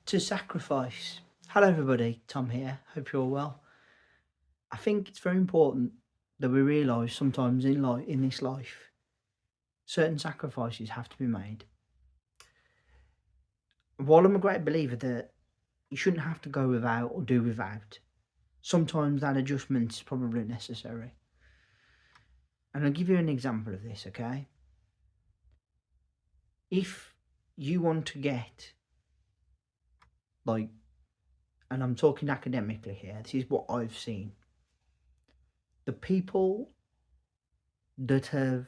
To sacrifice. Hello, everybody. Tom here. Hope you're all well. I think it's very important that we realise sometimes in this life, certain sacrifices have to be made. While I'm a great believer that you shouldn't have to go without or do without, sometimes that adjustment is probably necessary. And I'll give you an example of this, okay? If you want to get, like, and I'm talking academically here, this is what I've seen. The people that have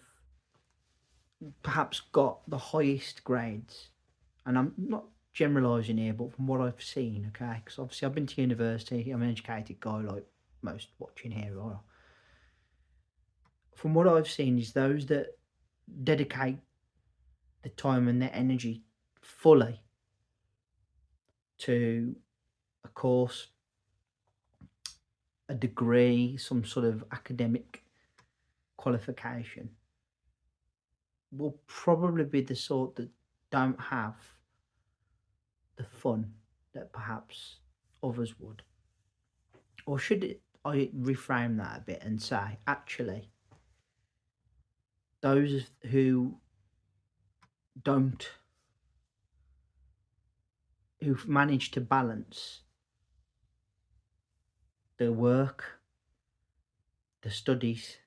perhaps got the highest grades, and I'm not generalising here, but from what I've seen, okay, because obviously I've been to university, I'm an educated guy like most watching here are. From what I've seen is those that dedicate the time and their energy fully to a course, a degree, some sort of academic qualification, will probably be the sort that don't have the fun that perhaps others would. Or I reframe that a bit and say, actually, those who don't, who've managed to balance their work, the studies,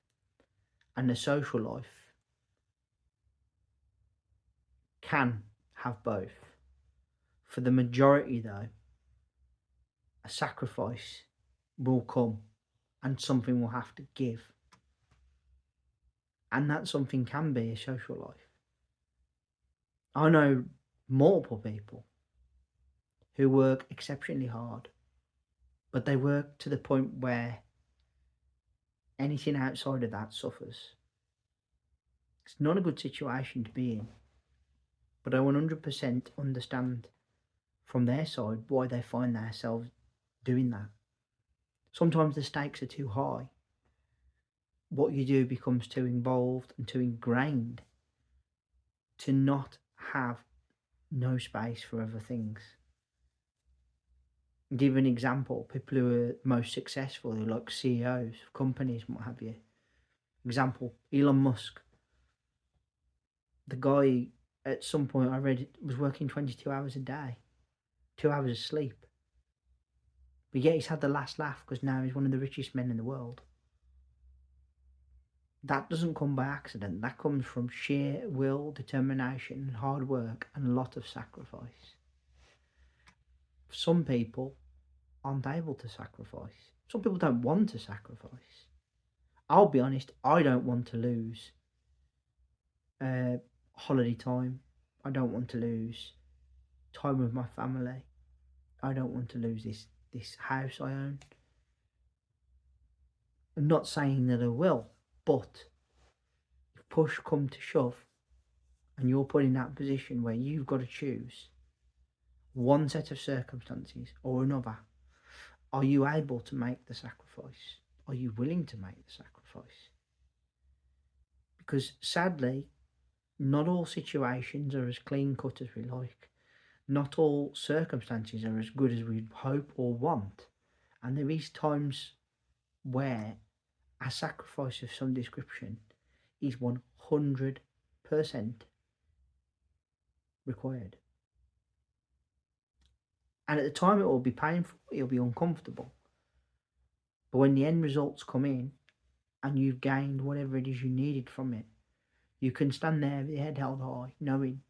and the social life, can have both. For the majority, though, a sacrifice will come and something will have to give. And that something can be a social life. I know multiple people who work exceptionally hard, but they work to the point where anything outside of that suffers. It's not a good situation to be in, but I 100% understand from their side why they find themselves doing that. Sometimes the stakes are too high. What you do becomes too involved and too ingrained to not have no space for other things. Give an example, people who are most successful, who are like CEOs of companies and what have you. Example, Elon Musk. The guy, at some point I read, was working 22 hours a day, 2 hours of sleep. But yet he's had the last laugh because now he's one of the richest men in the world. That doesn't come by accident. That comes from sheer will, determination, hard work, and a lot of sacrifice. Some people aren't able to sacrifice. Some people don't want to sacrifice. I'll be honest, I don't want to lose holiday time. I don't want to lose time with my family. I don't want to lose this house I own. I'm not saying that I will, but if push come to shove and you're put in that position where you've got to choose one set of circumstances or another, are you able to make the sacrifice? Are you willing to make the sacrifice? Because sadly, not all situations are as clean cut as we like. Not all circumstances are as good as we hope or want. And there is times where a sacrifice of some description is 100% required. And at the time it will be painful, it'll be uncomfortable. But when the end results come in and you've gained whatever it is you needed from it, you can stand there with your head held high, knowing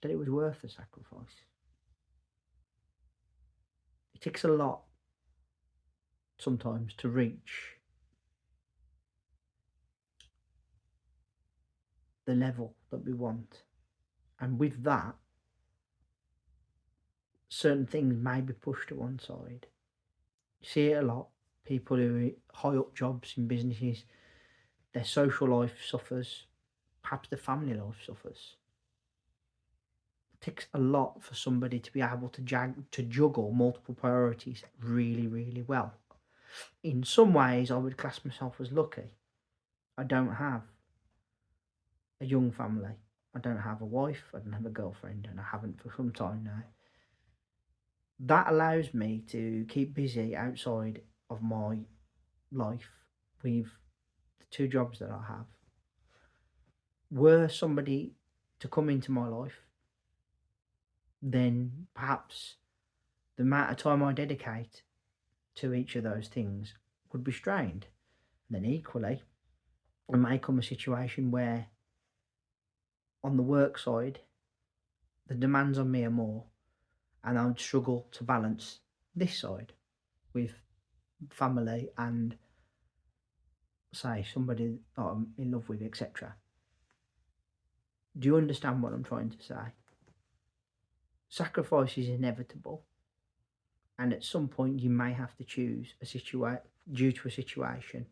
that it was worth the sacrifice. It takes a lot sometimes to reach the level that we want. And with that, certain things may be pushed to one side. You see it a lot. People who are high up jobs in businesses, their social life suffers, perhaps their family life suffers. It takes a lot for somebody to be able to juggle multiple priorities really, really well. In some ways, I would class myself as lucky. I don't have a young family. I don't have a wife. I don't have a girlfriend, and I haven't for some time now. That allows me to keep busy outside of my life with the two jobs that I have. Were somebody to come into my life, then perhaps the amount of time I dedicate to each of those things would be strained. And then equally, there may come a situation where on the work side, the demands on me are more, and I would struggle to balance this side with family and, say, somebody that I'm in love with, etc. Do you understand what I'm trying to say? Sacrifice is inevitable, and at some point you may have to choose due to a situation.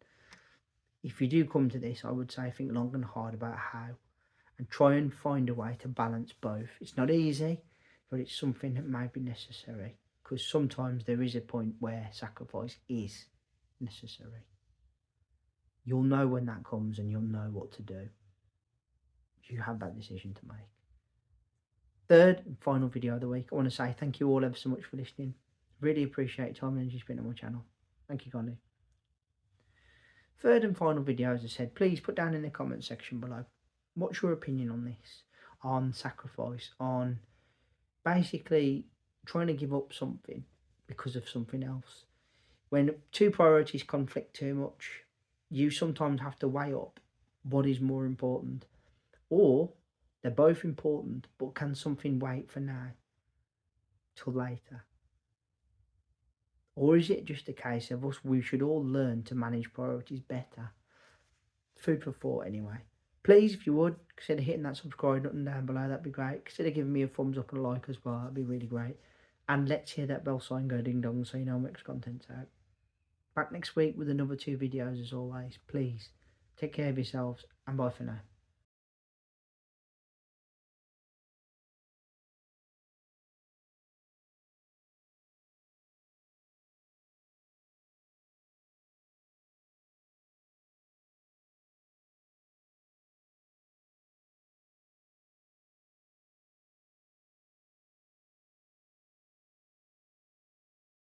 If you do come to this, I would say think long and hard about how, and try and find a way to balance both. It's not easy, but it's something that may be necessary, because sometimes there is a point where sacrifice is necessary. You'll know when that comes, and you'll know what to do. You have that decision to make. Third and final video of the week, I want to say thank you all ever so much for listening. Really appreciate your time and energy spent on my channel. Thank you kindly. Third and final video, as I said, please put down in the comment section below, what's your opinion on this? On sacrifice, on basically trying to give up something because of something else. When two priorities conflict too much, you sometimes have to weigh up what is more important. Or they're both important, but can something wait for now till later? Or is it just a case of we should all learn to manage priorities better? Food for thought anyway. Please, if you would, consider hitting that subscribe button down below, that'd be great. Consider giving me a thumbs up and a like as well, that'd be really great. And let's hear that bell sign go ding dong so you know when next content's out. Back next week with another 2 videos as always. Please, take care of yourselves and bye for now.